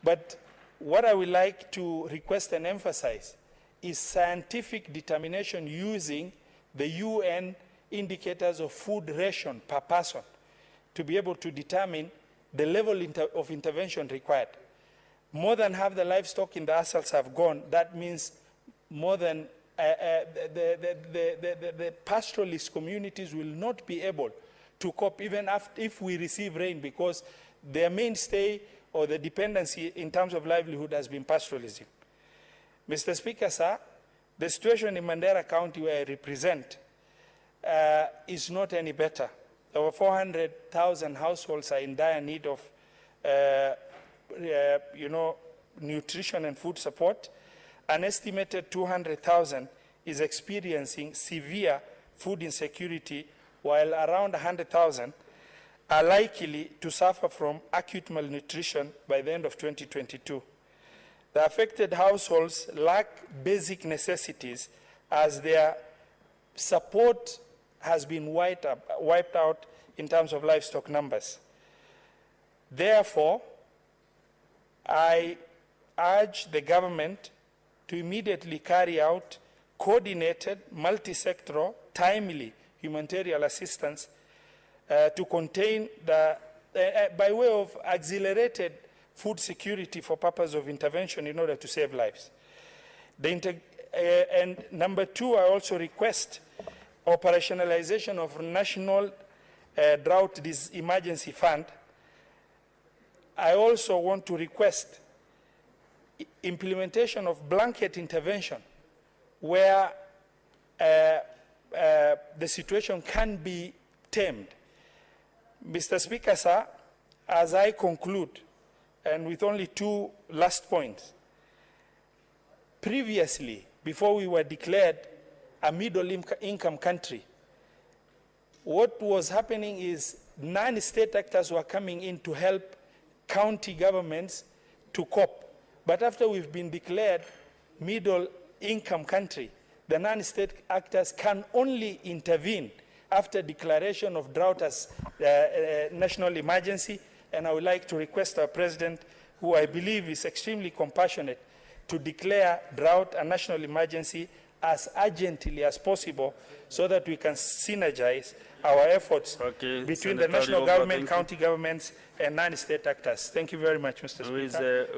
But what I would like to request and emphasize is scientific determination using the UN indicators of food ration per person to be able to determine the level of intervention required. More than half the livestock in the ASALs have gone. That means more than the pastoralist communities will not be able to cope even if we receive rain, because their mainstay or the dependency in terms of livelihood has been pastoralism. Mr. Speaker, sir, the situation in Mandera County, where I represent, is not any better. Over 400,000 households are in dire need of nutrition and food support. An estimated 200,000 is experiencing severe food insecurity, while around 100,000 are likely to suffer from acute malnutrition by the end of 2022. The affected households lack basic necessities as their support has been wiped out in terms of livestock numbers. Therefore, I urge the government to immediately carry out coordinated, multi-sectoral, timely humanitarian assistance to contain the, by way of accelerated food security for purpose of intervention in order to save lives. And number two, I also request operationalization of National Drought Emergency Fund. I also want to request implementation of blanket intervention where the situation can be tamed. Mr. Speaker, sir, as I conclude, and with only two last points, previously, before we were declared a middle-income country, what was happening is non-state actors were coming in to help county governments to cope. But after we've been declared middle-income country, the non-state actors can only intervene after declaration of drought as national emergency. And I would like to request our President, who I believe is extremely compassionate, to declare drought a national emergency as urgently as possible so that we can synergize our efforts between Senator the national government, county governments, and non-state actors. Thank you very much, Mr. Speaker.